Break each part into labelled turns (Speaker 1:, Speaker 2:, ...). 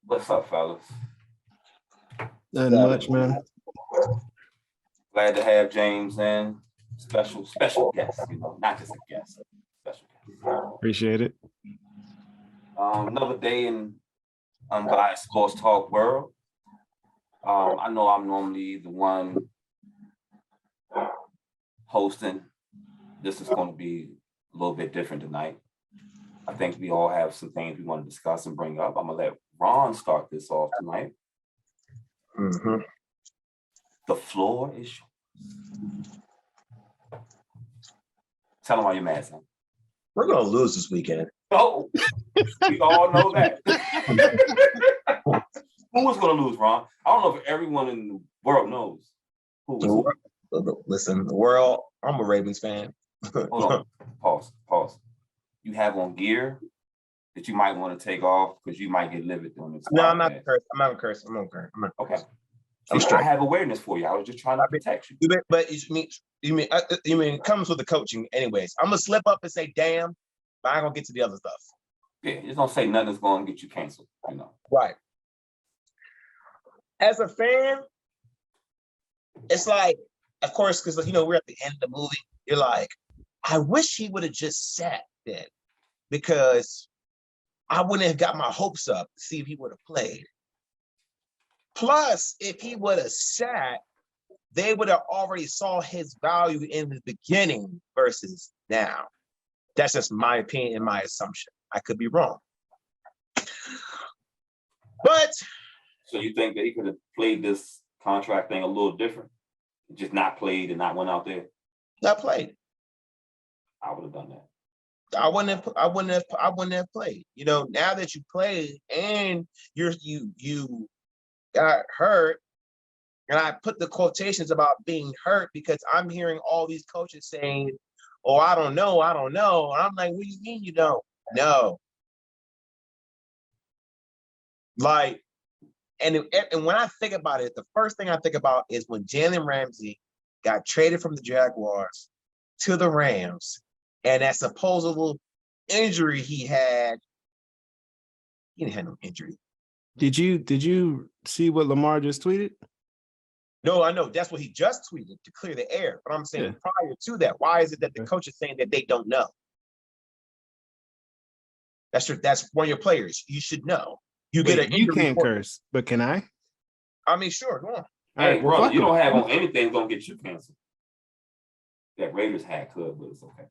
Speaker 1: What's up, fellas?
Speaker 2: Nothing much, man.
Speaker 1: Glad to have James in. Special guest, not just a guest. Special guest.
Speaker 2: Appreciate it.
Speaker 1: Another day in Unbiased Sports Talk world. I know I'm normally the one hosting. This is going to be a little bit different tonight. I think we all have some things we want to discuss and bring up. I'm going to let Ron start this off tonight.
Speaker 3: Mm-hmm.
Speaker 1: The floor is yours. Tell them why you're mad, son.
Speaker 3: We're going to lose this weekend.
Speaker 1: Oh, we all know that. Who was going to lose, Ron? I don't know if everyone in the world knows.
Speaker 3: Listen, the world, I'm a Ravens fan.
Speaker 1: Hold on. Pause. You have on gear that you might want to take off because you might get livid doing this.
Speaker 3: No, I'm not cursed. I'm not cursed.
Speaker 1: Okay.
Speaker 3: I'm straight.
Speaker 1: I have awareness for you. I was just trying to protect you.
Speaker 3: But you mean it comes with the coaching anyways. I'm going to slip up and say, damn, but I'm going to get to the other stuff.
Speaker 1: Yeah, just don't say nothing's going to get you canceled,
Speaker 3: Right. As a fan, it's like, of course, because, we're at the end of the movie. You're like, I wish he would have just sat then because I wouldn't have got my hopes up to see if he would have played. Plus, if he would have sat, they would have already saw his value in the beginning versus now. That's just my opinion and my assumption. I could be wrong. But
Speaker 1: so you think that he could have played this contract thing a little different? Just not played and not went out there?
Speaker 3: Not played.
Speaker 1: I would have done that.
Speaker 3: I wouldn't have played. Now that you played and you got hurt, and I put the quotations about being hurt because I'm hearing all these coaches saying, "Oh, I don't know." And I'm like, "What do you mean you don't know?" Like, and when I think about it, the first thing I think about is when Jalen Ramsey got traded from the Jaguars to the Rams, and that supposable injury he had. He didn't have no injury.
Speaker 2: Did you see what Lamar just tweeted?
Speaker 3: No, I know that's what he just tweeted to clear the air. But I'm saying prior to that, why is it that the coach is saying that they don't know? That's one of your players. You should know. You
Speaker 2: can't curse, but can I?
Speaker 3: I mean, sure, go on.
Speaker 1: Hey, brother, you don't have on anything gonna get you canceled. That Raiders hat could, but it's okay.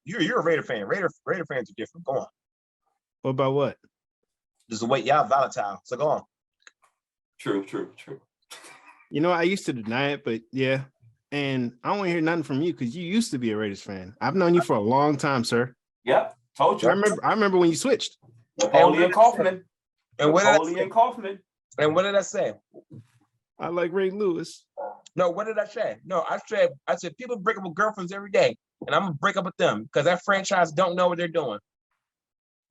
Speaker 3: You're a Raider fan. Raider fans are different. Go on.
Speaker 2: What about what?
Speaker 3: Just the way y'all volatile. So go on.
Speaker 1: True.
Speaker 2: I used to deny it, but yeah. And I don't want to hear nothing from you because you used to be a Raiders fan. I've known you for a long time, sir.
Speaker 1: Yep, told you.
Speaker 2: I remember when you switched.
Speaker 1: Napoleon Kaufman.
Speaker 3: And what did I say?
Speaker 2: I like Ray Lewis.
Speaker 3: No, what did I say? No, I said people break up with girlfriends every day, and I'm gonna break up with them because that franchise don't know what they're doing.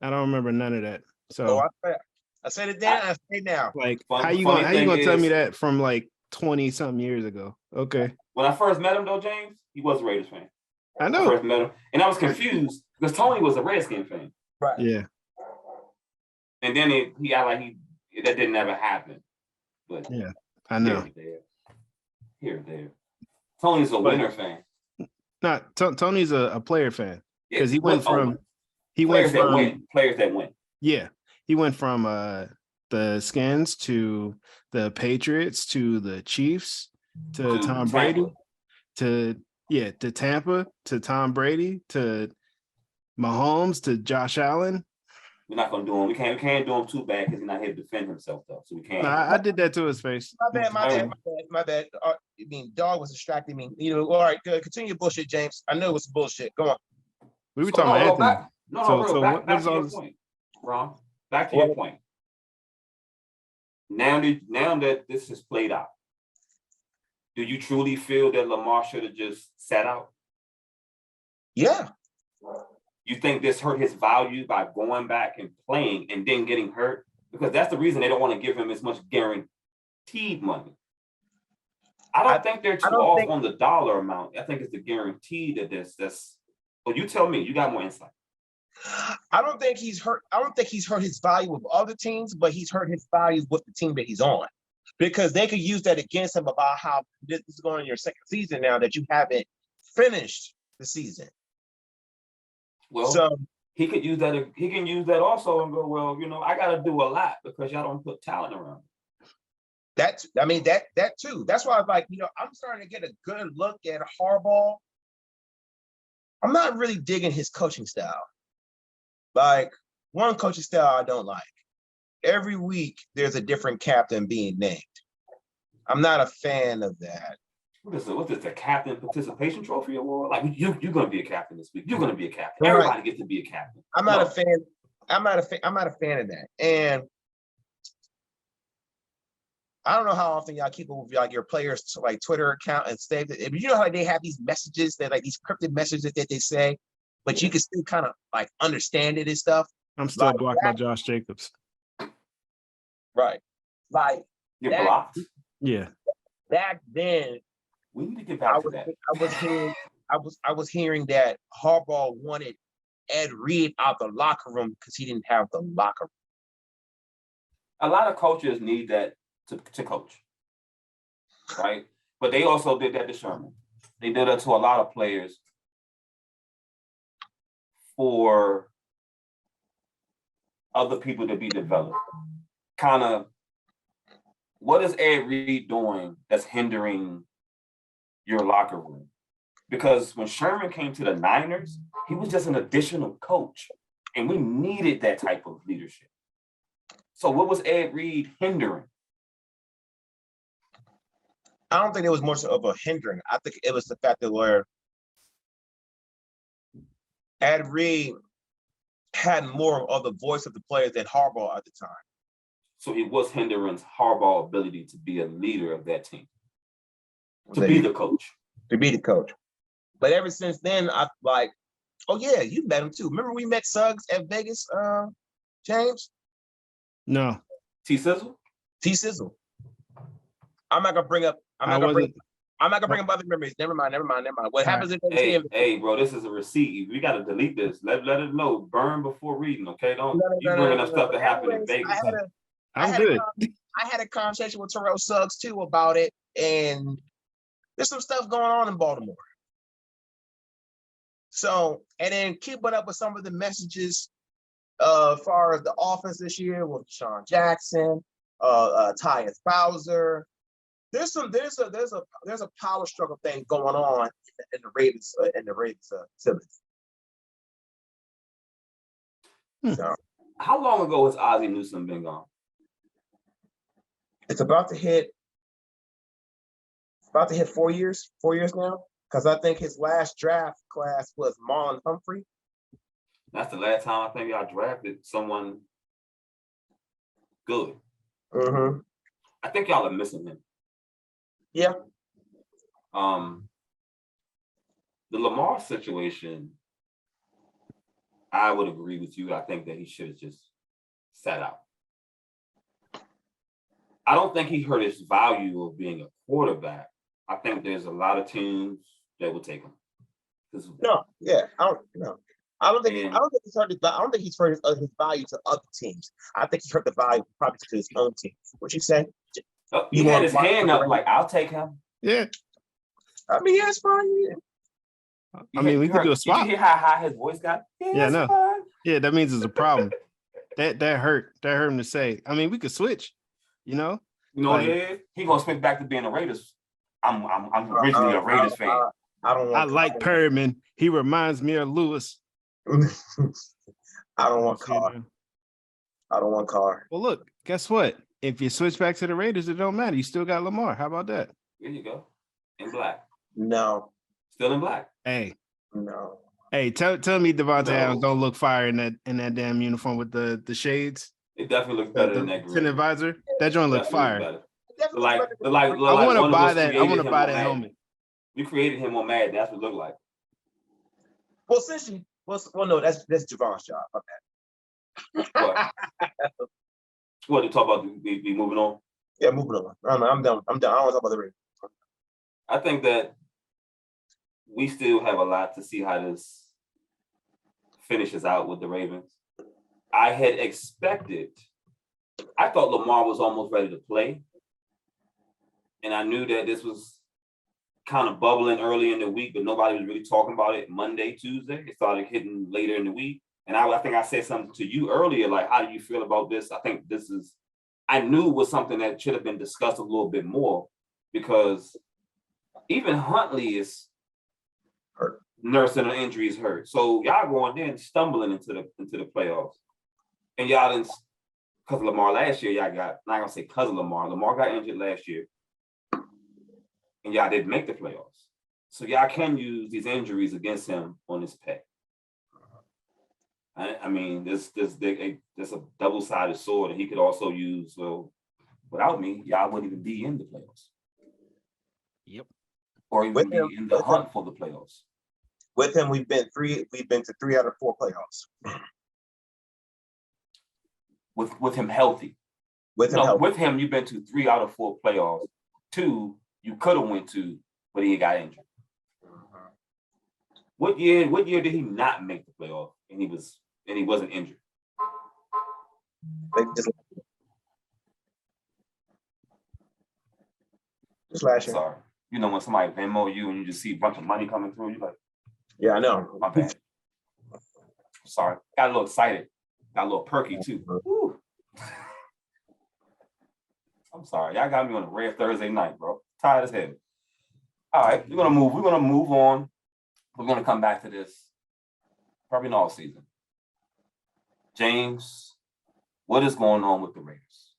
Speaker 2: I don't remember none of that. So
Speaker 3: I said it then. I say it now.
Speaker 2: Like, how you gonna tell me that from like 20 something years ago? Okay.
Speaker 1: When I first met him, though, James, he was a Raiders fan.
Speaker 2: I know.
Speaker 1: I first met him, and I was confused because Tony was a Redskin fan.
Speaker 3: Right.
Speaker 2: Yeah.
Speaker 1: And then he acted like that didn't ever happen. But
Speaker 2: yeah, I know.
Speaker 1: Here, there. Tony's a winner fan.
Speaker 2: No, Tony's a player fan because
Speaker 1: players that win.
Speaker 2: Yeah, he went from the Skins to the Patriots to the Chiefs to Tom Brady to Tampa to Tom Brady to Mahomes to Josh Allen.
Speaker 1: We're not gonna do him. We can't do him too bad because he's not here to defend himself though. So we can't.
Speaker 2: I did that to his face.
Speaker 3: My bad. I mean, dog was distracting me. All right, good. Continue your bullshit, James. I know it was bullshit. Go on.
Speaker 2: We were talking about Anthony.
Speaker 1: Back to your point, Ron. Back to your point. Now that this has played out, do you truly feel that Lamar should have just sat out?
Speaker 3: Yeah.
Speaker 1: You think this hurt his value by going back and playing and then getting hurt? Because that's the reason they don't want to give him as much guaranteed money. I don't think they're too off on the dollar amount. I think it's the guarantee that that's. Well, you tell me. You got more insight.
Speaker 3: I don't think he's hurt. I don't think he's hurt his value with other teams, but he's hurt his value with the team that he's on, because they could use that against him about how this is going in your second season now that you haven't finished the season.
Speaker 1: Well,
Speaker 3: So
Speaker 1: he could use that. He can use that also and go, well, I got to do a lot because y'all don't put talent around.
Speaker 3: that too. That's why I was like, I'm starting to get a good look at Harbaugh. I'm not really digging his coaching style. Like, one coaching style I don't like. Every week there's a different captain being named. I'm not a fan of that.
Speaker 1: What is the captain participation trophy award? Like, you're going to be a captain this week. You're going to be a captain.
Speaker 3: Right.
Speaker 1: Everybody gets to be a captain.
Speaker 3: I'm not a fan. I'm not a fan of that. And I don't know how often y'all keep up with like your players to like Twitter account and say that. You know how they have these messages that like these cryptic messages that they say, but you can still kind of like understand it and stuff.
Speaker 2: I'm still
Speaker 3: like
Speaker 2: blocked by Josh Jacobs.
Speaker 3: Right. Like
Speaker 1: You're blocked.
Speaker 2: Yeah.
Speaker 3: Back then,
Speaker 1: We need to get back to that.
Speaker 3: I was hearing that Harbaugh wanted Ed Reed out the locker room because he didn't have the locker room.
Speaker 1: A lot of coaches need that to coach, right? But they also did that to Sherman. They did that to a lot of players for other people to be developed. Kind of, what is Ed Reed doing that's hindering your locker room? Because when Sherman came to the Niners, he was just an additional coach, and we needed that type of leadership. So what was Ed Reed hindering?
Speaker 3: I don't think it was much of a hindrance. I think it was the fact that where Ed Reed had more of the voice of the players than Harbaugh at the time.
Speaker 1: So it was hindering Harbaugh's ability to be a leader of that team, to be the coach.
Speaker 3: To be the coach. But ever since then, I like, oh yeah, you met him too. Remember we met Suggs at Vegas, James?
Speaker 2: No.
Speaker 1: T-Sizzle?
Speaker 3: T-Sizzle. I'm not gonna bring up other memories. Never mind. What happens if
Speaker 1: hey, bro, this is a receipt. We gotta delete this. Let it know. Burn before reading, okay? Don't you bringing up stuff that happened in Vegas.
Speaker 3: I had a conversation with Terrell Suggs too about it, and there's some stuff going on in Baltimore. So, and then keeping up with some of the messages as far as the offense this year with Sean Jackson, Tyus Bowser. There's a power struggle thing going on in the Ravens facilities. So,
Speaker 1: how long ago has Ozzie Newsome been gone?
Speaker 3: It's about to hit 4 years. 4 years now. Because I think his last draft class was Marlon Humphrey.
Speaker 1: That's the last time I think y'all drafted someone good.
Speaker 3: Mm-hmm.
Speaker 1: I think y'all are missing him.
Speaker 3: Yeah.
Speaker 1: The Lamar situation, I would agree with you. I think that he should have just sat out. I don't think he hurt his value of being a quarterback. I think there's a lot of teams that will take him.
Speaker 3: No, yeah, I don't think he's hurt his value to other teams. I think he hurt the value probably to his own team. What you say?
Speaker 1: He had his hand up like, I'll take him.
Speaker 2: Yeah.
Speaker 3: I mean, that's fine. Yeah.
Speaker 2: I mean, we could do a swap.
Speaker 1: Did you hear how high his voice got?
Speaker 2: Yeah, no. Fine. Yeah, that means it's a problem. that hurt. That hurt him to say. I mean, we could switch. You know
Speaker 1: what it is? He gonna switch back to being a Raiders. I'm originally a Raiders fan.
Speaker 2: I like Perryman. He reminds me of Lewis.
Speaker 3: I don't want Carr.
Speaker 2: Well, look, guess what? If you switch back to the Raiders, it don't matter. You still got Lamar. How about that?
Speaker 1: There you go. In black.
Speaker 3: No.
Speaker 1: Still in black.
Speaker 2: Hey.
Speaker 3: No.
Speaker 2: Hey, tell me Devontae Adams don't look fire in that damn uniform with the shades.
Speaker 1: It definitely looks better than that green.
Speaker 2: Advisor. That joint look fire.
Speaker 1: Like
Speaker 2: I want to buy that. I want to buy that helmet.
Speaker 1: We created him on Madden. That's what it looked like.
Speaker 3: Well, no, that's Javon's job.
Speaker 1: Okay. What to talk about? Be moving on?
Speaker 3: Yeah, moving on. I'm done. I don't want to talk about the Raiders.
Speaker 1: I think that we still have a lot to see how this finishes out with the Ravens. I had expected, I thought Lamar was almost ready to play. And I knew that this was kind of bubbling early in the week, but nobody was really talking about it Monday, Tuesday. It started hitting later in the week. And I think I said something to you earlier, like, how do you feel about this? I think this is, I knew it was something that should have been discussed a little bit more, because even Huntley is
Speaker 3: Hurt.
Speaker 1: Nursing an injury, is hurt. So y'all going there and stumbling into the playoffs. And y'all didn't, because of Lamar last year, y'all got, I'm not gonna say because of Lamar. Lamar got injured last year. And y'all didn't make the playoffs. So y'all can use these injuries against him on his pay. I mean, this a double-sided sword, and he could also use, well, without me, y'all wouldn't even be in the playoffs.
Speaker 2: Yep.
Speaker 1: Or even be in the hunt for the playoffs.
Speaker 3: With him, we've been to 3 out of 4 playoffs.
Speaker 1: With him healthy.
Speaker 3: With him,
Speaker 1: you've been to 3 out of 4 playoffs. 2 you could have went to, but he got injured. What year did he not make the playoff and he wasn't injured?
Speaker 3: Just last year.
Speaker 1: Sorry. You know when somebody Venmo you and you just see a bunch of money coming through, you're like,
Speaker 3: yeah, I know.
Speaker 1: My bad. Sorry. Got a little excited. Got a little perky too. Woo. I'm sorry. Y'all got me on a rare Thursday night, bro. Tired as hell. All right, we're gonna move on. We're gonna come back to this probably in all season. James, what is going on with the Raiders?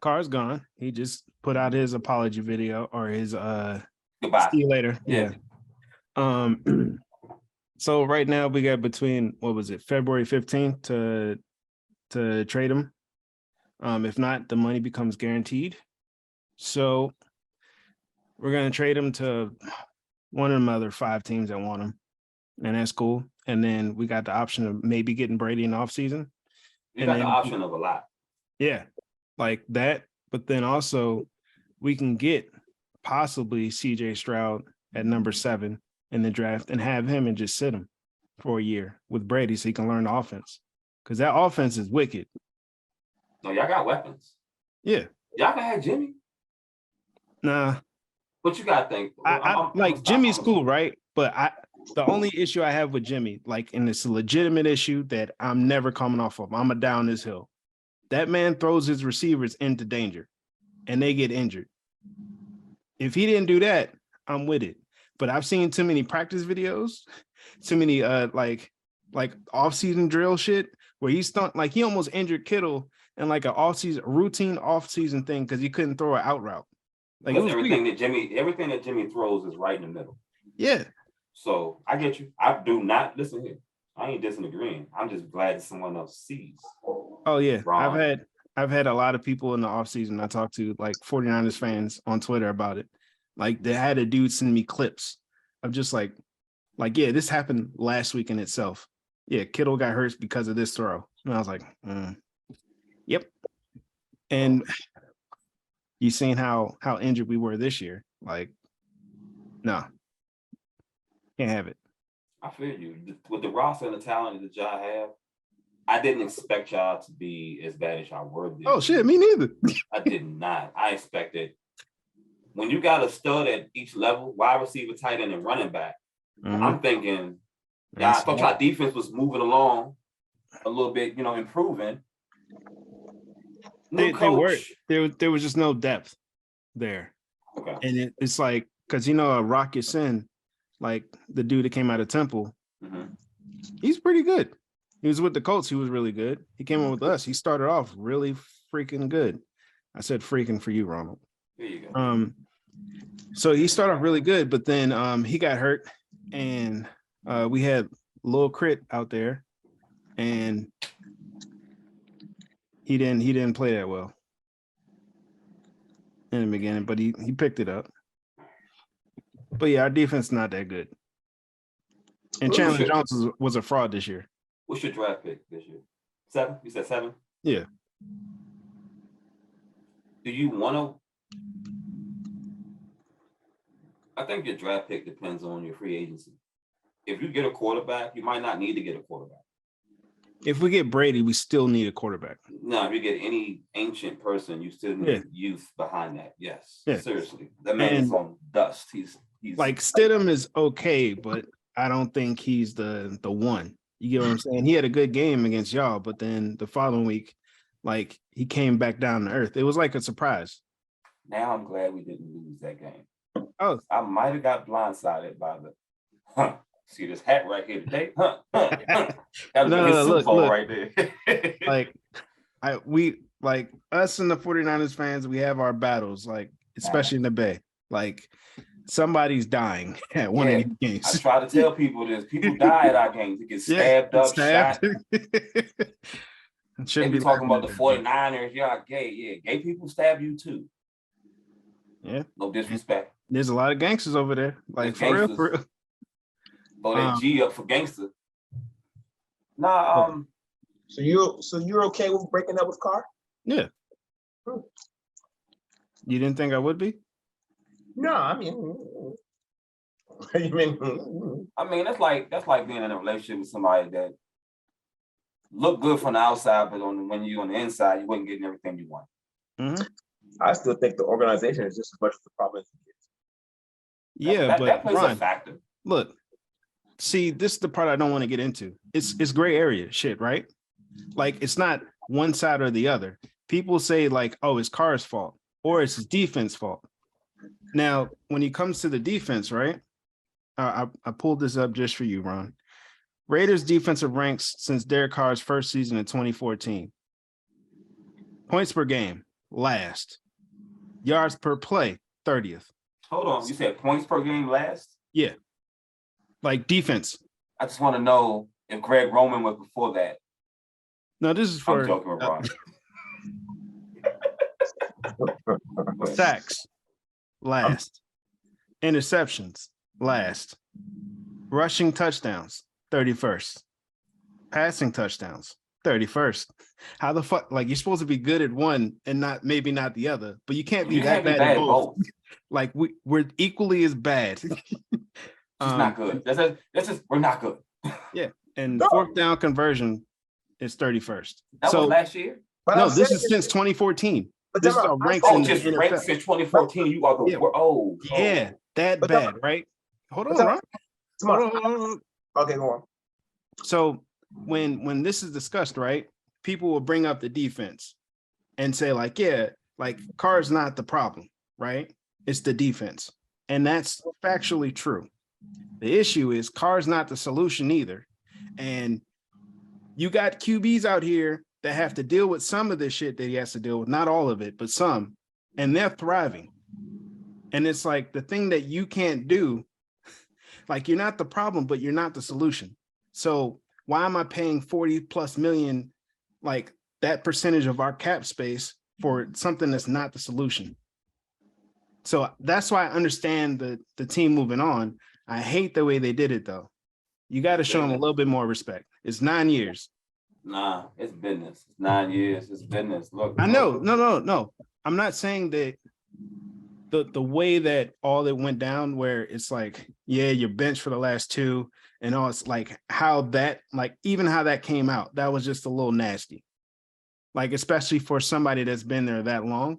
Speaker 2: Carr's gone. He just put out his apology video, or his
Speaker 1: Goodbye.
Speaker 2: See you later. Yeah. So right now we got between, what was it, February 15th to trade him. If not, the money becomes guaranteed. So we're gonna trade him to one of the other 5 teams that want him, and that's cool. And then we got the option of maybe getting Brady in the offseason.
Speaker 1: You got the option of a lot.
Speaker 2: Yeah, like that. But then also we can get possibly CJ Stroud at number 7 in the draft and have him and just sit him for a year with Brady so he can learn the offense. Because that offense is wicked.
Speaker 1: No, y'all got weapons.
Speaker 2: Yeah.
Speaker 1: Y'all can have Jimmy.
Speaker 2: Nah.
Speaker 1: What you got to think?
Speaker 2: Like Jimmy's cool, right? But the only issue I have with Jimmy, like, and it's a legitimate issue that I'm never coming off of. I'm a down this hill. That man throws his receivers into danger and they get injured. If he didn't do that, I'm with it. But I've seen too many practice videos, too many like off-season drill shit where he almost injured Kittle in like a routine off-season thing because he couldn't throw an out route. Like
Speaker 1: everything that Jimmy throws is right in the middle.
Speaker 2: Yeah.
Speaker 1: So I get you. I do not listen here. I ain't disagreeing. I'm just glad that someone else sees.
Speaker 2: Oh yeah.
Speaker 1: Wrong.
Speaker 2: I've had a lot of people in the offseason I talked to, like 49ers fans on Twitter about it. Like they had a dude send me clips of just like, yeah, this happened last week in itself. Yeah, Kittle got hurt because of this throw. And I was like, yep. And you seen how injured we were this year. Like, no, can't have it.
Speaker 1: I feel you. With the roster and the talent that y'all have, I didn't expect y'all to be as bad as y'all were.
Speaker 2: Oh shit, me neither.
Speaker 1: I did not. I expected when you got a stud at each level, wide receiver, tight end, and running back. I'm thinking, I thought y'all defense was moving along a little bit, improving.
Speaker 2: They were. There was just no depth there.
Speaker 1: Okay.
Speaker 2: And it's like, because Rock Sin, like the dude that came out of Temple, he's pretty good. He was with the Colts. He was really good. He came in with us. He started off really freaking good. I said freaking for you, Ronald.
Speaker 1: There you go.
Speaker 2: So he started off really good, but then he got hurt, and we had Lil Crit out there, and he didn't play that well in the beginning, but he picked it up. But yeah, our defense is not that good. And Chandler Jones was a fraud this year.
Speaker 1: What's your draft pick this year? 7? You said 7?
Speaker 2: Yeah.
Speaker 1: Do you want to? I think your draft pick depends on your free agency. if you get a quarterback, you might not need to get a quarterback.
Speaker 2: If we get Brady, we still need a quarterback.
Speaker 1: No, if you get any ancient person, you still need youth behind that. Yes, seriously, that man is on dust. He's
Speaker 2: like Stidham is okay, but I don't think he's the one. You get what I'm saying? He had a good game against y'all, but then the following week, like he came back down to earth. It was like a surprise.
Speaker 1: Now I'm glad we didn't lose that game.
Speaker 2: Oh,
Speaker 1: I might have got blindsided by the see this hat right here today. That was a Super Bowl right there.
Speaker 2: Like like us and the 49ers fans, we have our battles, like especially in the Bay. Like somebody's dying at one of these games.
Speaker 1: I try to tell people this. People die at our games. They get stabbed up, shot. Shouldn't be talking about the 49ers. Y'all gay. Yeah, gay people stab you too.
Speaker 2: Yeah.
Speaker 1: No disrespect.
Speaker 2: There's a lot of gangsters over there. Like for real, for real.
Speaker 1: Throw that G up for gangster. Nah,
Speaker 3: So you're okay with breaking up with Carr?
Speaker 2: Yeah. You didn't think I would be?
Speaker 3: No, I mean,
Speaker 1: that's like being in a relationship with somebody that look good from the outside, but when you're on the inside, you wasn't getting everything you want.
Speaker 2: Mm-hmm.
Speaker 3: I still think the organization is just as much as the problem as it is.
Speaker 2: Yeah, but
Speaker 1: that plays
Speaker 2: Ron,
Speaker 1: a factor.
Speaker 2: Look, see, this is the part I don't want to get into. It's gray area shit, right? Like it's not one side or the other. People say like, oh, it's Carr's fault or it's his defense fault. Now, when it comes to the defense, right? I pulled this up just for you, Ron. Raiders defensive ranks since Derek Carr's first season in 2014. Points per game, last. Yards per play, 30th.
Speaker 1: Hold on, you said points per game last?
Speaker 2: Yeah. Like defense.
Speaker 1: I just want to know if Greg Roman was before that.
Speaker 2: No, this is for
Speaker 1: I'm joking with Ron.
Speaker 2: Sacks, last. Interceptions, last. Rushing touchdowns, 31st. Passing touchdowns, 31st. How the fuck? Like you're supposed to be good at one and maybe not the other, but you can't be that bad at both. Like we're equally as bad.
Speaker 1: It's not good. That's just we're not good.
Speaker 2: Yeah, and fourth down conversion is 31st.
Speaker 1: That was last year.
Speaker 2: But no, this is since 2014.
Speaker 3: But
Speaker 2: this is our ranks.
Speaker 1: Just ranked since 2014. You are the
Speaker 2: that bad, right? Hold on, Ron. Hold on.
Speaker 3: Okay, go on.
Speaker 2: So when this is discussed, right, people will bring up the defense and say like, yeah, like Carr's not the problem, right? It's the defense. And that's factually true. The issue is Carr's not the solution either. And you got QBs out here that have to deal with some of this shit that he has to deal with, not all of it, but some, and they're thriving. And it's like the thing that you can't do, like you're not the problem, but you're not the solution. So why am I paying 40 plus million, like that percentage of our cap space for something that's not the solution? So that's why I understand the team moving on. I hate the way they did it though. You got to show them a little bit more respect. It's 9 years.
Speaker 1: Nah, it's business. It's 9 years. It's business. Look,
Speaker 2: I know. No. I'm not saying that the way that all it went down, where it's like, yeah, you're benched for the last two, and all, it's like how that, like even how that came out, that was just a little nasty. Like especially for somebody that's been there that long,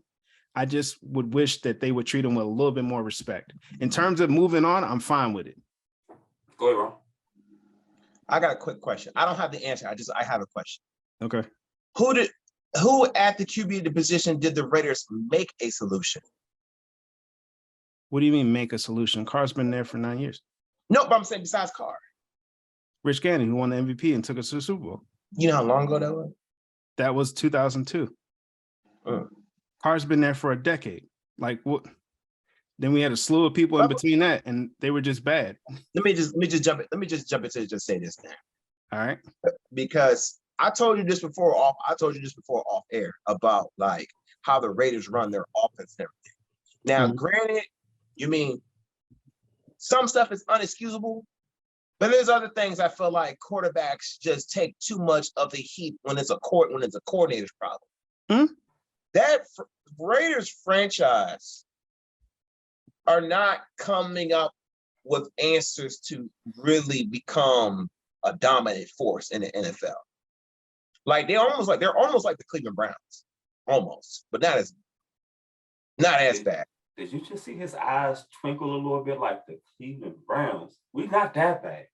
Speaker 2: I just would wish that they would treat them with a little bit more respect. In terms of moving on, I'm fine with it.
Speaker 1: Go ahead, Ron.
Speaker 3: I got a quick question. I don't have the answer. I have a question.
Speaker 2: Okay.
Speaker 3: Who at the QB position did the Raiders make a solution?
Speaker 2: What do you mean make a solution? Carr's been there for 9 years.
Speaker 3: No, but I'm saying besides Carr.
Speaker 2: Rich Gannon, who won the MVP and took us to the Super Bowl.
Speaker 3: You know how long ago that was?
Speaker 2: That was 2002. Carr's been there for a decade. Like what? Then we had a slew of people in between that, and they were just bad. Let
Speaker 3: me just jump into just say this now.
Speaker 2: All right.
Speaker 3: Because I told you this before off air about like how the Raiders run their offense and everything. Now, granted, you mean some stuff is unexcusable, but there's other things I feel like quarterbacks just take too much of the heat when it's a coordinator's problem. That Raiders franchise are not coming up with answers to really become a dominant force in the NFL. Like they're almost like the Cleveland Browns, almost, but not as bad.
Speaker 1: Did you just see his eyes twinkle a little bit like the Cleveland Browns? We're not that bad.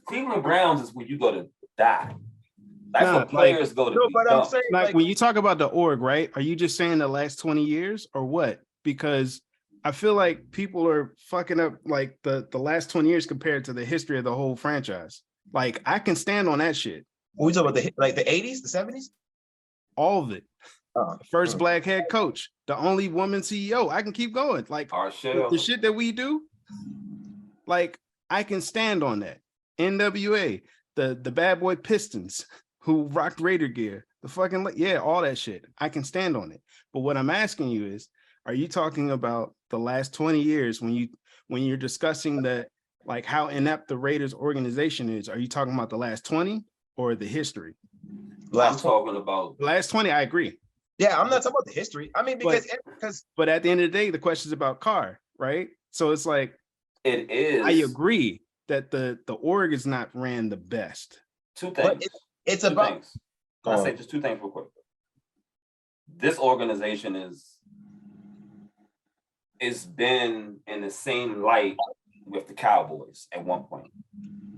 Speaker 1: Cleveland Browns is where you go to die. That's where players go to
Speaker 3: No,
Speaker 1: be
Speaker 3: but I'm
Speaker 1: dumb.
Speaker 3: saying
Speaker 2: Like when you talk about the org, right? Are you just saying the last 20 years or what? Because I feel like people are fucking up like the last 20 years compared to the history of the whole franchise. Like I can stand on that shit.
Speaker 3: we talking about the 80s, the 70s?
Speaker 2: All of it. First
Speaker 3: Mm.
Speaker 2: black head coach, the only woman CEO. I can keep going. Like the shit that we do, like I can stand on that. NWA, the bad boy Pistons who rocked Raider gear, the fucking all that shit. I can stand on it. But what I'm asking you is, are you talking about the last 20 years when you're discussing that, like how inept the Raiders organization is? Are you talking about the last 20 or the history?
Speaker 1: I'm talking about
Speaker 2: the last 20. I agree.
Speaker 3: Yeah, I'm not talking about the history. I mean, because
Speaker 2: but at the end of the day, the question is about Carr, right? So it's like
Speaker 1: it is.
Speaker 2: I agree that the org is not ran the best.
Speaker 1: Two things.
Speaker 3: It's
Speaker 1: two
Speaker 3: about.
Speaker 1: Things. I'll say just two things real quick. This organization is been in the same light with the Cowboys at one point,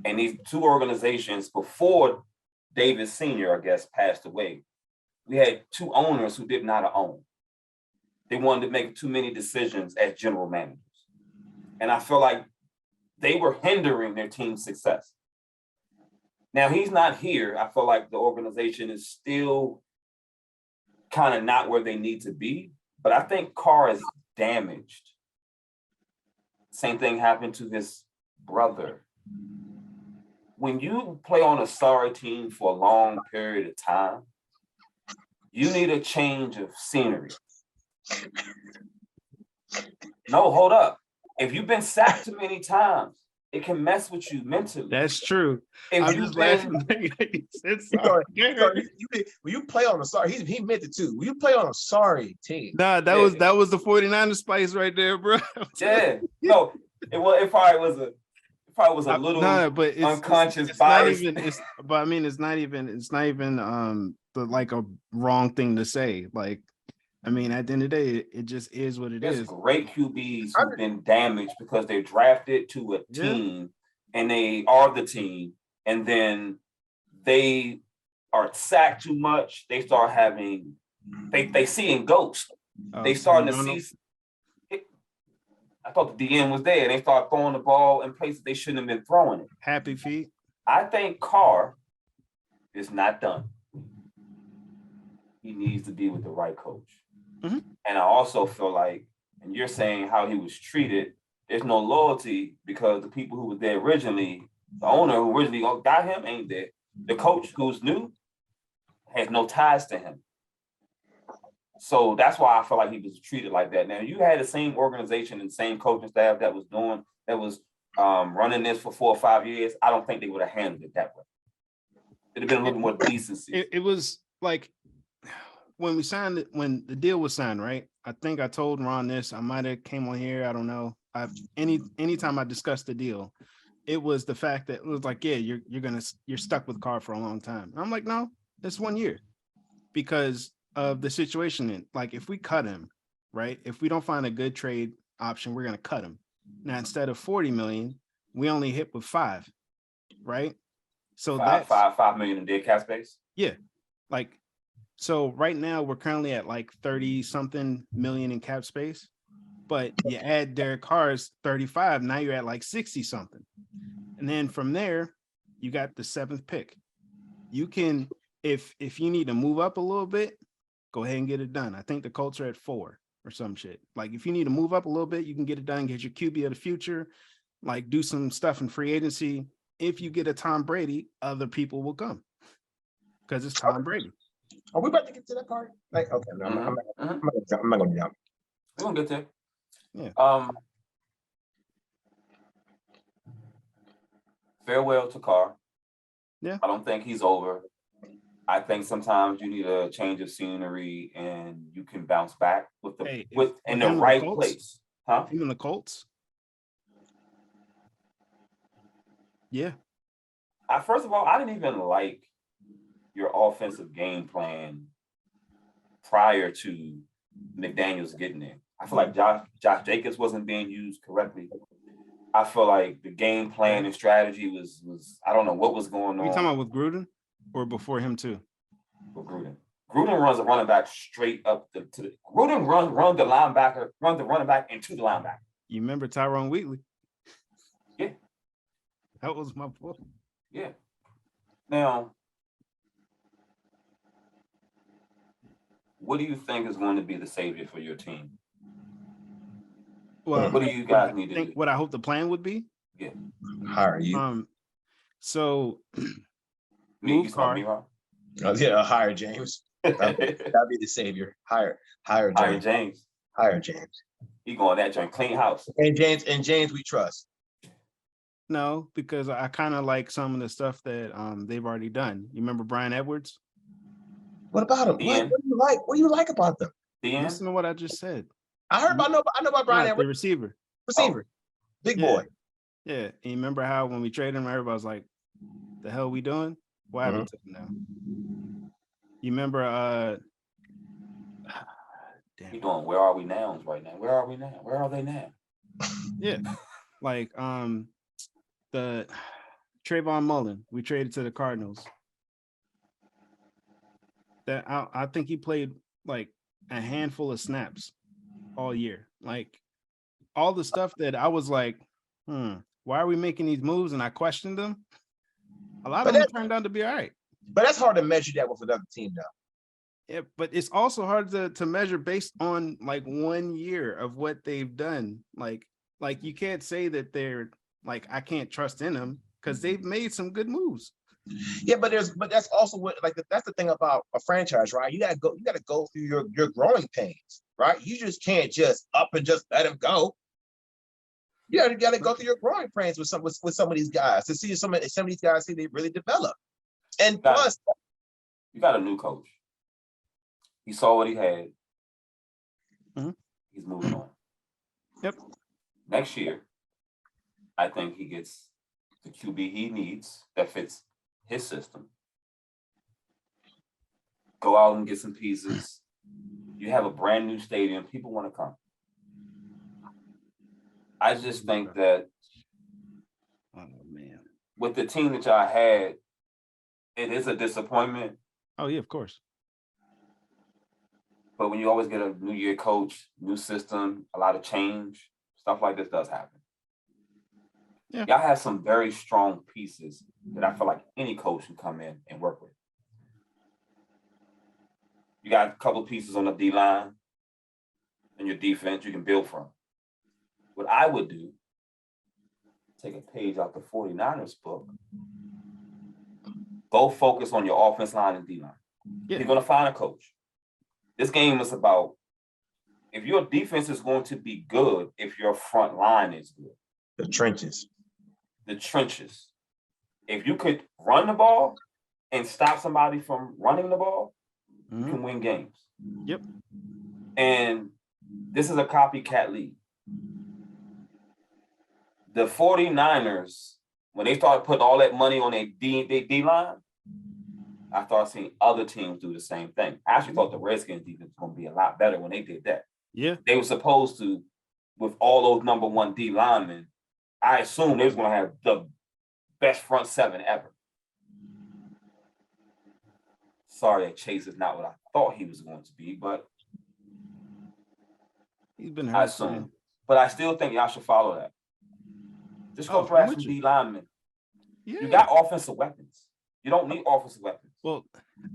Speaker 1: and these two organizations before Davis Sr., I guess, passed away. We had two owners who didn't know how to own. They wanted to make too many decisions as general managers. And I feel like they were hindering their team's success. Now he's not here. I feel like the organization is still kind of not where they need to be, but I think Carr is damaged. Same thing happened to his brother. When you play on a sorry team for a long period of time, you need a change of scenery. No, hold up. If you've been sacked too many times, it can mess with you mentally.
Speaker 2: That's true.
Speaker 1: If
Speaker 2: I'm
Speaker 1: you've
Speaker 2: just
Speaker 1: been,
Speaker 3: When you play on a sorry, he meant it too. When you play on a sorry team.
Speaker 2: Nah, that was the 49ers spice right there, bro.
Speaker 1: Yeah. No, it probably was a little
Speaker 2: but it's
Speaker 1: unconscious
Speaker 2: it's
Speaker 1: bias.
Speaker 2: not even but I mean it's not even like a wrong thing to say. Like, I mean, at the end of the day, it just is what it is.
Speaker 1: There's great QBs who've been damaged because they're drafted to a team and they are the team, and then they are sacked too much. They start having they seeing ghosts. They starting to see. I thought the DM was there. They start throwing the ball in places they shouldn't have been throwing it.
Speaker 2: Happy feet.
Speaker 1: I think Carr is not done. He needs to be with the right coach.
Speaker 2: Mm-hmm.
Speaker 1: And I also feel like, and you're saying how he was treated, there's no loyalty because the people who were there originally, the owner who originally got him ain't there. The coach who's new has no ties to him. So that's why I feel like he was treated like that. Now, you had the same organization and same coaching staff that was running this for 4 or 5 years. I don't think they would have handled it that way. It'd have been a little more decency.
Speaker 2: It was like when the deal was signed, right? I think I told Ron this. I might have came on here. I don't know. Anytime I discussed the deal, it was the fact that it was like, yeah, you're stuck with Carr for a long time. And I'm like, no, it's 1 year because of the situation. Like if we cut him, right? If we don't find a good trade option, we're gonna cut him. Now instead of 40 million, we only hit with 5, right? So that's
Speaker 1: 5 million in dead cap space.
Speaker 2: Yeah, like so right now we're currently at like 30 something million in cap space, but you add Derek Carr's 35, now you're at like 60 something, and then from there you got the 7th pick. You can if you need to move up a little bit, go ahead and get it done. I think the Colts are at 4 or some shit. Like if you need to move up a little bit, you can get it done, get your QB of the future, like do some stuff in free agency. If you get a Tom Brady, other people will come because it's Tom Brady.
Speaker 3: Are we about to get to that part? Like, okay, no, I'm not gonna jump.
Speaker 1: We're gonna get there.
Speaker 2: Yeah.
Speaker 1: Farewell to Carr.
Speaker 2: Yeah.
Speaker 1: I don't think he's over. I think sometimes you need a change of scenery and you can bounce back with the right place. Huh?
Speaker 2: Even the Colts. Yeah.
Speaker 1: First of all, I didn't even like your offensive game plan prior to McDaniels getting there. I feel like Josh Jacobs wasn't being used correctly. I feel like the game plan and strategy was I don't know what was going on.
Speaker 2: You talking about with Gruden or before him too?
Speaker 1: With Gruden. Gruden runs a running back straight up to the Gruden run the linebacker, run the running back into the linebacker.
Speaker 2: You remember Tyrone Wheatley?
Speaker 1: Yeah.
Speaker 2: That was my point.
Speaker 1: Yeah. Now, what do you think is going to be the savior for your team?
Speaker 2: Well,
Speaker 1: what do you guys need to do?
Speaker 2: What I hope the plan would be?
Speaker 1: Yeah.
Speaker 3: Hire you.
Speaker 2: So
Speaker 1: You saw me, Rob?
Speaker 3: Yeah, hire James. That'd be the savior. Hire James. Hire James.
Speaker 1: He going that joint, clean house.
Speaker 3: And James we trust.
Speaker 2: No, because I kind of like some of the stuff that they've already done. You remember Brian Edwards?
Speaker 3: What about him? What do you like? What do you like about them?
Speaker 2: Listen to what I just said.
Speaker 3: I know about Brian Edwards.
Speaker 2: The receiver.
Speaker 3: Big boy.
Speaker 2: Yeah. And you remember how when we traded him, everybody was like, the hell we doing? What happened to him now? You remember
Speaker 1: damn. You doing where are we now right now? Where are we now? Where are they now?
Speaker 2: Yeah. Like the Trayvon Mullen, we traded to the Cardinals. That I think he played like a handful of snaps all year. Like all the stuff that I was like, why are we making these moves? And I questioned them. A lot of them turned out to be all right.
Speaker 3: But that's hard to measure that with another team though.
Speaker 2: Yeah, but it's also hard to measure based on like 1 year of what they've done. Like you can't say that they're like, I can't trust in them because they've made some good moves.
Speaker 3: Yeah, but that's also what that's the thing about a franchise, right? You gotta go through your growing pains, right? You just can't just up and just let them go. You gotta go through your growing pains with some of these guys to see some of these guys see they really develop. And plus,
Speaker 1: you got a new coach. He saw what he had. He's moving on.
Speaker 2: Yep.
Speaker 1: Next year, I think he gets the QB he needs that fits his system. Go out and get some pieces. You have a brand new stadium. People want to come. I just think that with the team that y'all had, it is a disappointment.
Speaker 2: Oh, yeah, of course.
Speaker 1: But when you always get a new year coach, new system, a lot of change, stuff like this does happen. Yeah. Y'all have some very strong pieces that I feel like any coach can come in and work with. You got a couple of pieces on the D-line and your defense you can build from. What I would do, take a page out the 49ers book, go focus on your offense line and D-line. Yeah. You're going to find a coach. This game is about if your defense is going to be good, if your front line is good.
Speaker 3: The trenches.
Speaker 1: If you could run the ball and stop somebody from running the ball, you can win games.
Speaker 2: Yep.
Speaker 1: And this is a copycat league. The 49ers, when they started putting all that money on their D-line, I started seeing other teams do the same thing. I actually thought the Redskins defense was going to be a lot better when they did that.
Speaker 2: Yeah.
Speaker 1: They were supposed to, with all those number one D linemen, I assume they was going to have the best front seven ever. Sorry that Chase is not what I thought he was going to be, but
Speaker 2: he's been hurt.
Speaker 1: I assume. But I still think y'all should follow that. Just go draft some D linemen. Yeah. You got offensive weapons. You don't need offensive weapons.
Speaker 2: Well,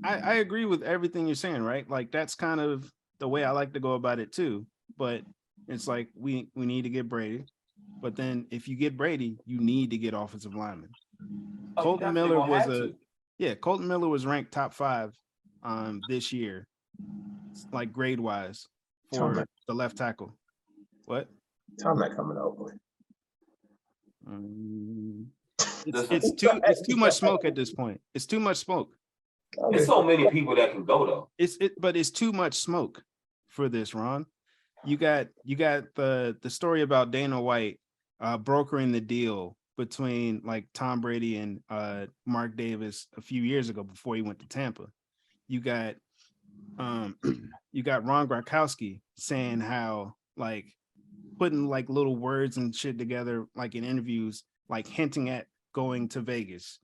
Speaker 2: I agree with everything you're saying, right? Like that's kind of the way I like to go about it too. But it's like we need to get Brady. But then if you get Brady, you need to get offensive linemen. Colton Miller was ranked top 5 this year, like grade wise for the left tackle. What?
Speaker 3: Tell him that coming over.
Speaker 2: It's too much smoke at this point. It's too much smoke.
Speaker 1: There's so many people that can go though.
Speaker 2: But it's too much smoke for this, Ron. You got the story about Dana White brokering the deal between like Tom Brady and Mark Davis a few years ago before he went to Tampa. You got you got Ron Gronkowski saying how like putting like little words and shit together like in interviews, like hinting at going to Vegas.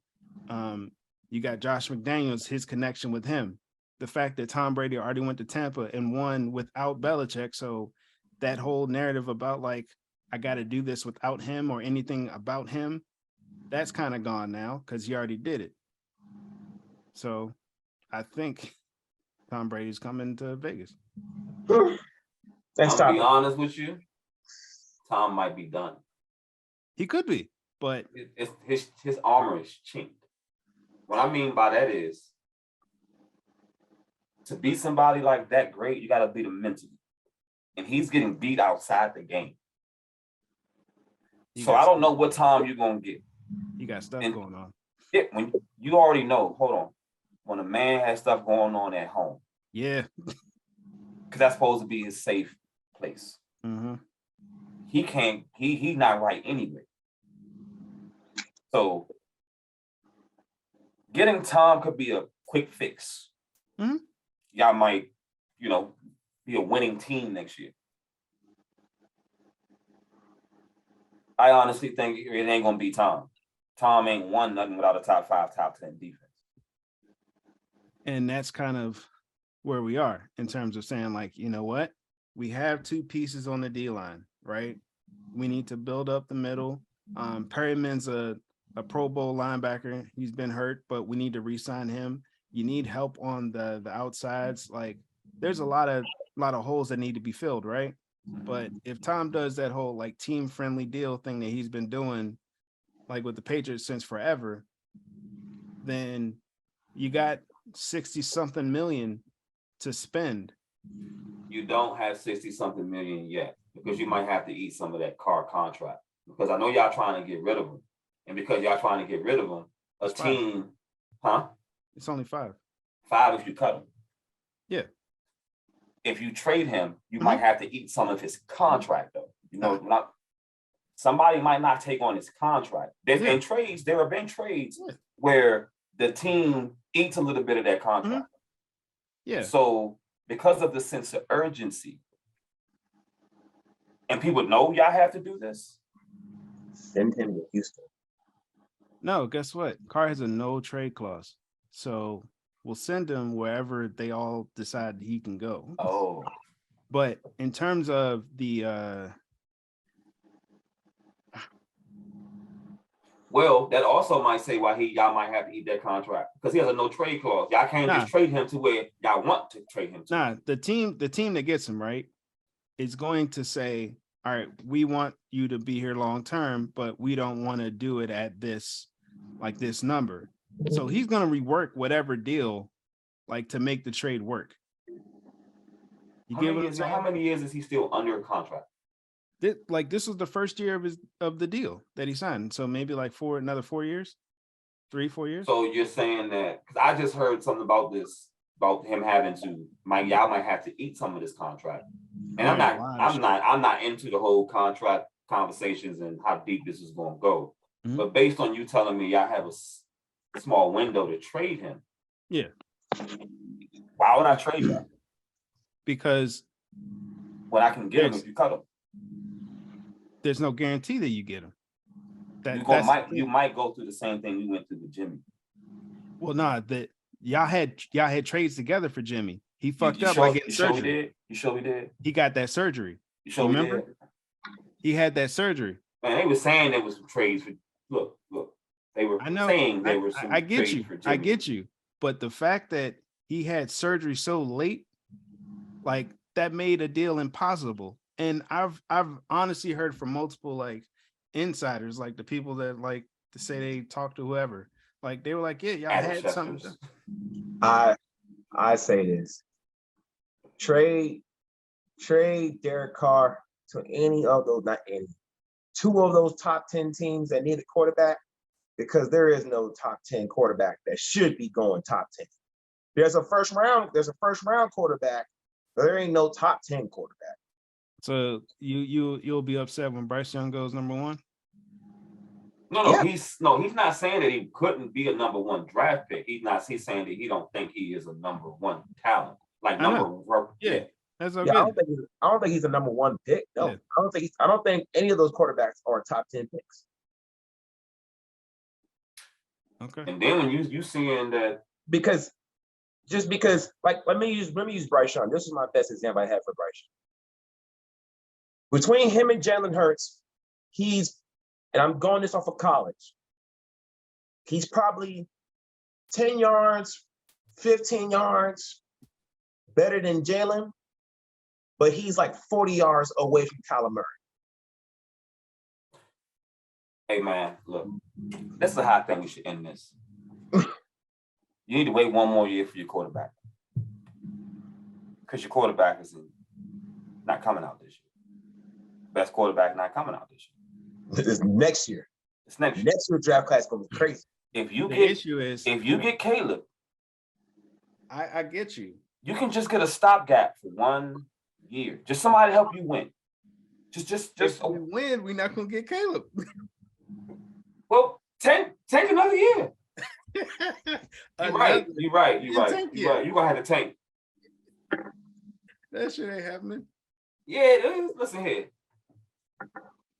Speaker 2: You got Josh McDaniels, his connection with him. The fact that Tom Brady already went to Tampa and won without Belichick. So that whole narrative about like, I got to do this without him or anything about him, that's kind of gone now because he already did it. So I think Tom Brady's coming to Vegas.
Speaker 3: Next
Speaker 1: I'm gonna be
Speaker 3: topic.
Speaker 1: honest with you. Tom might be done.
Speaker 2: He could be, but
Speaker 1: His armor is chinked. What I mean by that is, to be somebody like that great, you got to beat him mentally, and he's getting beat outside the game. So I don't know what Tom you're gonna get.
Speaker 2: You got stuff going on.
Speaker 1: Yeah, when you already know. Hold on, when a man has stuff going on at home,
Speaker 2: yeah,
Speaker 1: because that's supposed to be his safe place.
Speaker 2: Mm-hmm.
Speaker 1: He can't. He's not right anyway. So getting Tom could be a quick fix.
Speaker 2: Mm-hmm.
Speaker 1: Y'all might, be a winning team next year. I honestly think it ain't gonna be Tom. Tom ain't won nothing without a top 5, top 10 defense.
Speaker 2: And that's kind of where we are in terms of saying, like, you know what? We have 2 pieces on the D line, right? We need to build up the middle. Perryman's a Pro Bowl linebacker. He's been hurt, but we need to re-sign him. You need help on the outsides. Like, there's a lot of holes that need to be filled, right? But if Tom does that whole like team friendly deal thing that he's been doing, like with the Patriots since forever, then you got 60 something million to spend.
Speaker 1: You don't have 60 something million yet, because you might have to eat some of that car contract, because I know y'all trying to get rid of him. And because y'all trying to get rid of him,
Speaker 2: It's
Speaker 1: team,
Speaker 2: 5. It's only 5.
Speaker 1: 5 if you cut him.
Speaker 2: Yeah.
Speaker 1: If you trade him, you might have to eat some of his contract, though. Somebody might not take on his contract. There have been trades where the team eats a little bit of that contract.
Speaker 2: Yeah.
Speaker 1: So because of the sense of urgency, and people know y'all have to do this,
Speaker 3: send him to Houston.
Speaker 2: No, guess what? Carr has a no trade clause. So we'll send him wherever they all decide he can go.
Speaker 1: Oh.
Speaker 2: But in terms of the
Speaker 1: well, that also might say why y'all might have to eat that contract, because he has a no trade clause. Y'all can't just trade him to where y'all want to trade him to.
Speaker 2: The team that gets him, right, is going to say, all right, we want you to be here long term, but we don't want to do it at this number. So he's going to rework whatever deal like to make the trade work.
Speaker 1: How many years is he still under contract?
Speaker 2: This was the first year of the deal that he signed. So maybe like another 4 years, 3-4 years.
Speaker 1: So you're saying that, because I just heard something about him having to, y'all might have to eat some of this contract. And I'm not into the whole contract conversations and how deep this is going to go. Mm-hmm. But based on you telling me y'all have a small window to trade him.
Speaker 2: Yeah.
Speaker 1: Why would I trade him?
Speaker 2: Because
Speaker 1: when I can get him if you cut him.
Speaker 2: There's no guarantee that you get him.
Speaker 1: You might go through the same thing we went through with Jimmy.
Speaker 2: Well, that y'all had trades together for Jimmy. He fucked up by getting surgery.
Speaker 1: You sure we did?
Speaker 2: He got that surgery.
Speaker 1: You sure remember? We did?
Speaker 2: He had that surgery.
Speaker 1: Man, they were saying there was some trades for. Look. They were saying there were some.
Speaker 2: I get
Speaker 1: trades
Speaker 2: you.
Speaker 1: For Jimmy.
Speaker 2: I get you. But the fact that he had surgery so late, like that made a deal impossible. And I've honestly heard from multiple like insiders, like the people that like to say they talk to whoever, like they were like, yeah, y'all had something.
Speaker 3: I say this: trade Derek Carr to any of those, not any, 2 of those top 10 teams that need a quarterback, because there is no top 10 quarterback that should be going top 10. There's a first round quarterback, but there ain't no top 10 quarterback.
Speaker 2: So you'll be upset when Bryce Young goes number 1?
Speaker 1: No, he's not saying that he couldn't be a number one draft pick. He's saying that he don't think he is a number one talent. Like
Speaker 2: yeah. That's okay.
Speaker 3: Yeah, I don't think he's a number one pick. No,
Speaker 2: Yeah.
Speaker 3: I don't think any of those quarterbacks are top 10 picks.
Speaker 2: Okay.
Speaker 1: And then when you seeing that
Speaker 3: because like let me use Bryce Young. This is my best example I had for Bryce Young. Between him and Jalen Hurts, and I'm going this off of college, he's probably 10 yards, 15 yards better than Jalen, but he's like 40 yards away from Kyler Murray.
Speaker 1: hey man, look, this is a hot thing. We should end this. You need to wait one more year for your quarterback. Because your quarterback is not coming out this year. Best quarterback not coming out this year.
Speaker 3: It's next year.
Speaker 1: It's next year.
Speaker 3: Next year draft class is gonna be crazy.
Speaker 1: If you get Caleb,
Speaker 2: I get you.
Speaker 1: You can just get a stopgap for 1 year. Just somebody to help you win. Just
Speaker 2: If we win, we're not gonna get Caleb.
Speaker 1: Well, tank another year. You're right. You're right. You're gonna have to tank.
Speaker 2: That shit ain't happening.
Speaker 1: Yeah, listen here.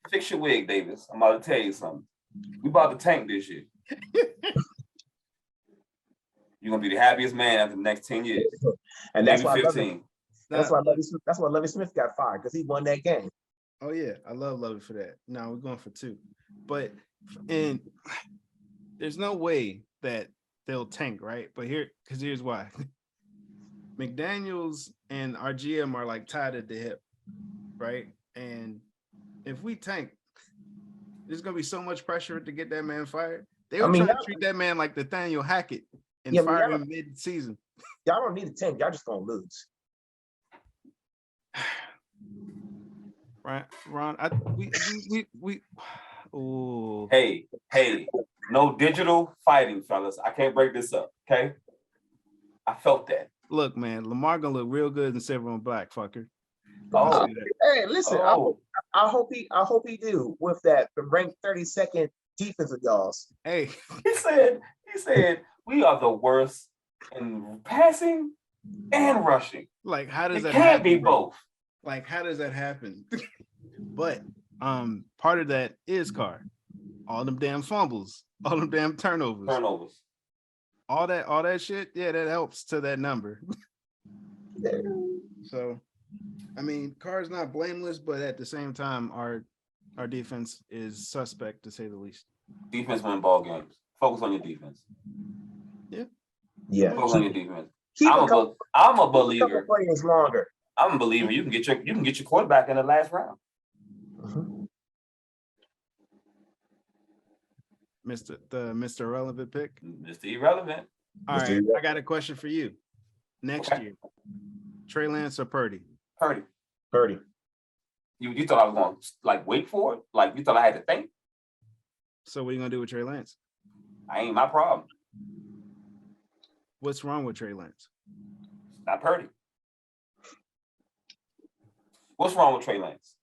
Speaker 1: Fix your wig, Davis. I'm about to tell you something. We about to tank this year. You're gonna be the happiest man after the next 10 years.
Speaker 3: And that's
Speaker 1: maybe
Speaker 3: why
Speaker 1: 15.
Speaker 3: That's why Lovie Smith got fired, because he won that game.
Speaker 2: Oh yeah, I love Lovie for that. No, we're going for 2. But and there's no way that they'll tank, right? But here's why. McDaniels and our GM are like tied at the hip, right? And if we tank, there's gonna be so much pressure to get that man fired. They were trying to treat that man like Nathaniel Hackett and fire him mid-season.
Speaker 3: Y'all don't need a tank. Y'all just gonna lose.
Speaker 2: Right, Ron. We. Oh.
Speaker 1: Hey, no digital fighting, fellas. I can't break this up. Okay, I felt that.
Speaker 2: Look, man, Lamar gonna look real good in silver and black, fucker.
Speaker 1: Oh,
Speaker 3: hey, listen. I hope he do with that the ranked 32nd defense of y'all's.
Speaker 2: Hey,
Speaker 1: he said we are the worst in passing and rushing.
Speaker 2: Like, how does
Speaker 1: it
Speaker 2: that
Speaker 1: can't
Speaker 2: happen,
Speaker 1: be
Speaker 2: bro?
Speaker 1: both?
Speaker 2: Like, how does that happen? But part of that is Carr. All them damn fumbles, all them damn turnovers. All that shit, yeah, that helps to that number. So, I mean, Carr's not blameless, but at the same time, our defense is suspect, to say the least.
Speaker 1: Defense win ball games. Focus on your defense.
Speaker 3: Yeah.
Speaker 1: Focus on your defense.
Speaker 3: I'm
Speaker 1: a believer.
Speaker 3: Longer.
Speaker 1: I'm a believer. You can get your quarterback in the last round.
Speaker 2: Mr. Irrelevant pick.
Speaker 1: Mr. Irrelevant.
Speaker 2: All right, I got a question for you. Next year, Trey Lance or Purdy?
Speaker 3: Purdy.
Speaker 1: You thought I was going to like wait for it? Like you thought I had to think?
Speaker 2: So what are you gonna do with Trey Lance?
Speaker 1: I ain't my problem.
Speaker 2: What's wrong with Trey Lance?
Speaker 1: It's not Purdy. What's wrong with Trey Lance?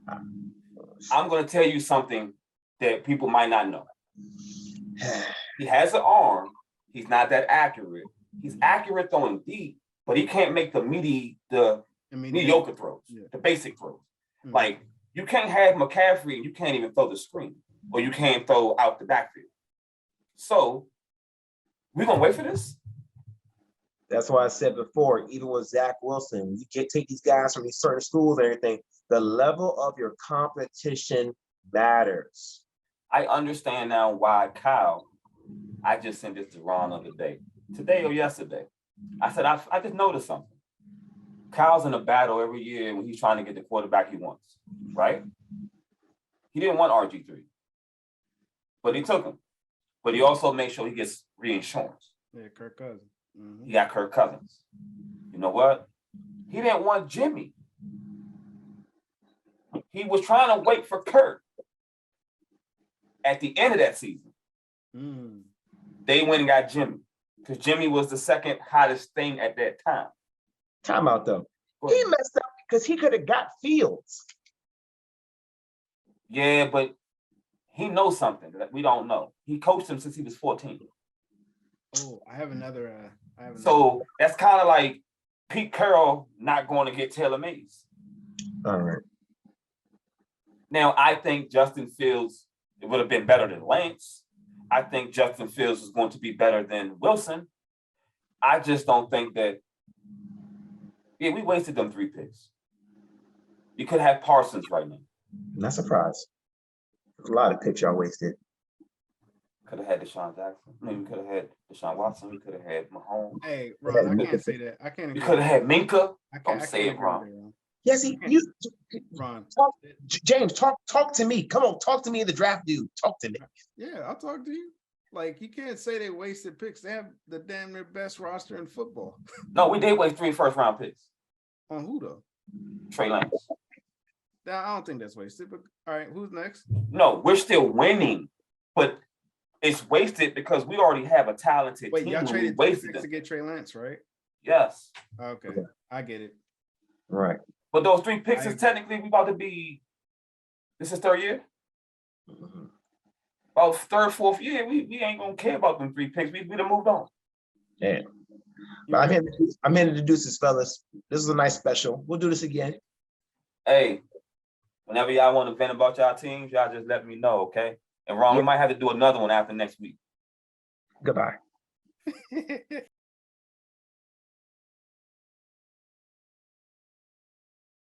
Speaker 1: I'm going to tell you something that people might not know. He has an arm. He's not that accurate. He's accurate throwing deep, but he can't make the mediocre throws, the basic throws. Mm-hmm. Like, you can't have McCaffrey and you can't even throw the screen, or you can't throw out the backfield. So, we're going to wait for this?
Speaker 3: That's why I said before, even with Zach Wilson, you can't take these guys from these certain schools and everything. The level of your competition matters.
Speaker 1: I understand now why Kyle, I just sent this to Ron the other day, today or yesterday. I said, I just noticed something. Kyle's in a battle every year when he's trying to get the quarterback he wants, right? He didn't want RG3, but he took him. But he also made sure he gets reinsurance.
Speaker 2: Yeah, Kirk Cousins. Mm-hmm.
Speaker 1: He got Kirk Cousins. You know what? He didn't want Jimmy. He was trying to wait for Kirk. At the end of that season, they went and got Jimmy because Jimmy was the second hottest thing at that time.
Speaker 3: Time out though. He messed up because he could have got Fields.
Speaker 1: Yeah, but He knows something that we don't know. He coached him since he was 14.
Speaker 2: Oh, I have another.
Speaker 1: So that's kind of like Pete Carroll not going to get Taylor Mays.
Speaker 3: All right.
Speaker 1: Now, I think Justin Fields, it would have been better than Lance. I think Justin Fields is going to be better than Wilson. I just don't think that. Yeah, we wasted them 3 picks. You could have Parsons right now.
Speaker 3: Not surprised. A lot of picks y'all wasted.
Speaker 1: Could have had Deshaun Jackson. I mean, we could have had Deshaun Watson. We could have had Mahomes.
Speaker 2: Hey, Ron, I can't say that. I can't.
Speaker 1: You could have had Minka.
Speaker 2: I
Speaker 1: I'm
Speaker 2: can't
Speaker 1: saying
Speaker 2: agree
Speaker 1: wrong.
Speaker 2: with you, Ron.
Speaker 3: Yes, you
Speaker 2: Ron.
Speaker 3: James, talk to me. Come on, talk to me, the draft dude. Talk to me.
Speaker 2: Yeah, I'll talk to you. Like, you can't say they wasted picks. They have the damn near best roster in football.
Speaker 1: No, we did waste 3 first-round picks.
Speaker 2: On who though?
Speaker 1: Trey Lance.
Speaker 2: I don't think that's wasted. But all right, who's next?
Speaker 1: No, we're still winning, but it's wasted because we already have a talented
Speaker 2: Wait,
Speaker 1: team.
Speaker 2: y'all
Speaker 1: and we
Speaker 2: traded 3
Speaker 1: wasted
Speaker 2: picks to
Speaker 1: them.
Speaker 2: get Trey Lance, right?
Speaker 1: Yes,
Speaker 2: Okay, I get it.
Speaker 3: Right.
Speaker 1: but those 3 picks
Speaker 2: I
Speaker 1: is
Speaker 2: agree.
Speaker 1: technically we about to be. This is 3rd year.
Speaker 3: Mhm.
Speaker 1: About 3rd, 4th year, we ain't gonna care about them 3 picks. We done moved on.
Speaker 3: Yeah. But I'm here to introduce this, fellas. This is a nice special. We'll do this again.
Speaker 1: Hey, whenever y'all want to vent about y'all teams, y'all just let me know, okay? And Ron, we might have to do another one after next week.
Speaker 3: Goodbye.